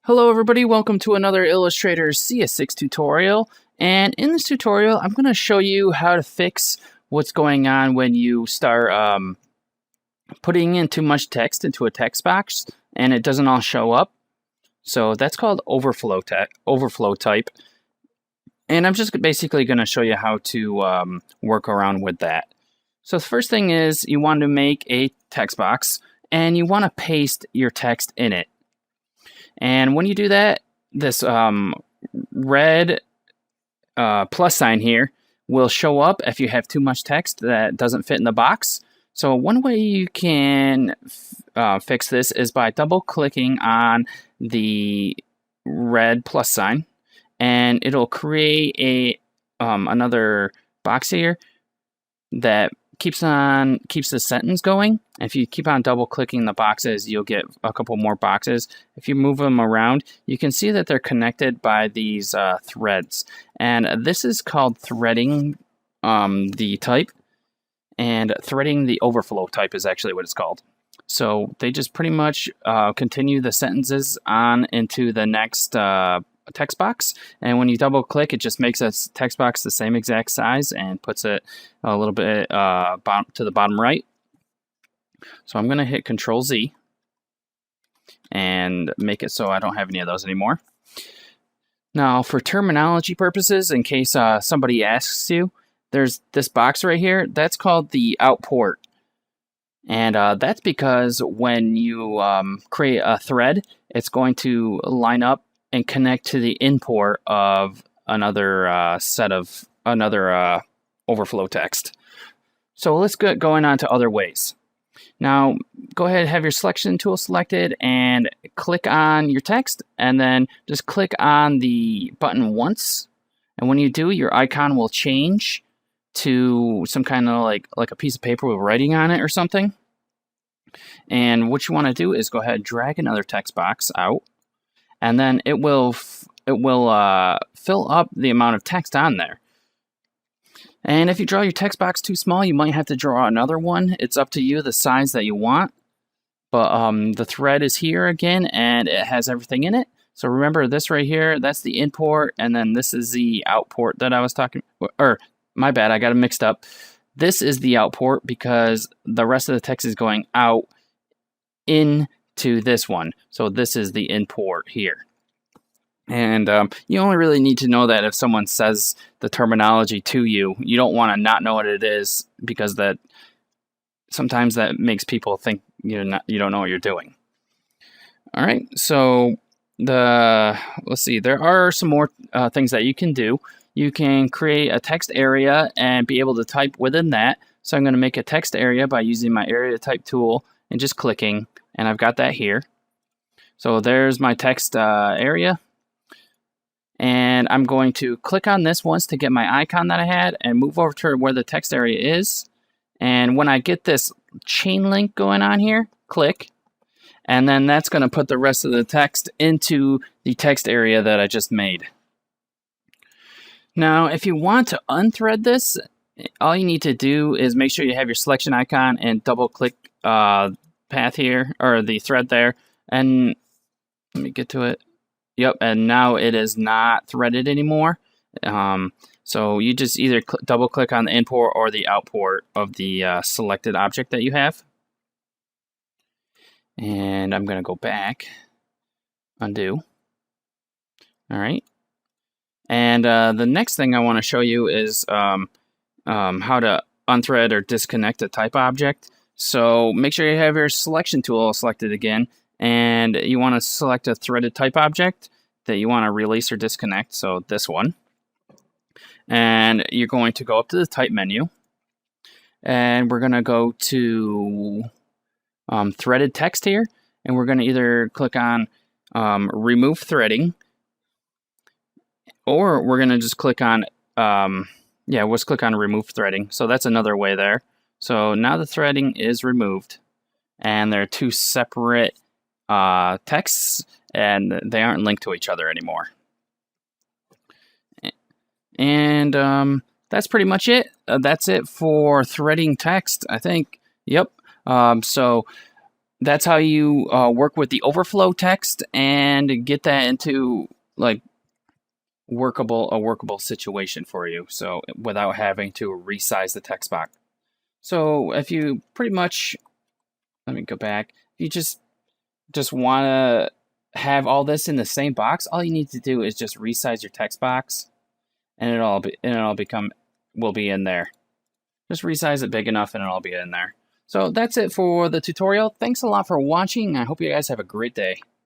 Hello everybody, welcome to another Illustrator CS6 tutorial, and in this tutorial I'm going to show you how to fix what's going on when you start putting in too much text into a text box and it doesn't all show up. So that's called overflow type, and I'm just basically going to show you how to work around with that. So the first thing is you want to make a text box and you want to paste your text in it. And when you do that, this red plus sign here will show up if you have too much text that doesn't fit in the box. So one way you can fix this is by double-clicking on the red plus sign, and it'll create a another box here that keeps the sentence going. If you keep on double clicking the boxes, you'll get a couple more boxes. If you move them around, you can see that they're connected by these threads, and this is called threading the type, and threading the overflow type is actually what it's called. So they just pretty much continue the sentences on into the next text box, and when you double click, it just makes a text box the same exact size and puts it a little bit to the bottom right. So I'm going to hit Control Z and make it so I don't have any of those anymore. Now, for terminology purposes, in case somebody asks you, there's this box right here that's called the out port, and that's because when you create a thread, it's going to line up and connect to the import of another set of overflow text. So let's get going on to other ways. Now go ahead and have your selection tool selected and click on your text, and then just click on the button once, and when you do, your icon will change to some kind of like a piece of paper with writing on it or something. And what you want to do is go ahead and drag another text box out, and then it will fill up the amount of text on there. And if you draw your text box too small, you might have to draw another one. It's up to you the size that you want. But the thread is here again, and it has everything in it. So remember this right here, that's the import, and then this is the outport that I was talking, or my bad, I got it mixed up. This is the outport because the rest of the text is going out into this one. So this is the import here. And you only really need to know that if someone says the terminology to you. You don't want to not know what it is, because that sometimes that makes people think you don't know what you're doing. All right, so let's see. There are some more things that you can do. You can create a text area and be able to type within that. So I'm going to make a text area by using my area type tool and just clicking, and I've got that here. So there's my text area. And I'm going to click on this once to get my icon that I had and move over to where the text area is. And when I get this chain link going on here, click. And then that's going to put the rest of the text into the text area that I just made. Now, if you want to unthread this, all you need to do is make sure you have your selection icon and double click path here, or the thread there. And let me get to it. Yep, and now it is not threaded anymore. So you just either double click on the import or the outport of the selected object that you have. And I'm going to go back, undo. All right. And the next thing I want to show you is how to unthread or disconnect a type object. So make sure you have your selection tool selected again, and you want to select a threaded type object that you want to release or disconnect, so this one. And you're going to go up to the type menu, and we're going to go to threaded text here, and we're going to either click on remove threading, or we're going to just click on let's click on remove threading. So that's another way there. So now the threading is removed, and they're two separate texts, and they aren't linked to each other anymore. And that's pretty much it. That's it for threading text, I think. Yep. So that's how you work with the overflow text and get that into like a workable situation for you. So without having to resize the text box. So if you pretty much, let me go back. You just want to have all this in the same box. All you need to do is just resize your text box, and will be in there. Just resize it big enough, and it'll be in there. So that's it for the tutorial. Thanks a lot for watching. I hope you guys have a great day.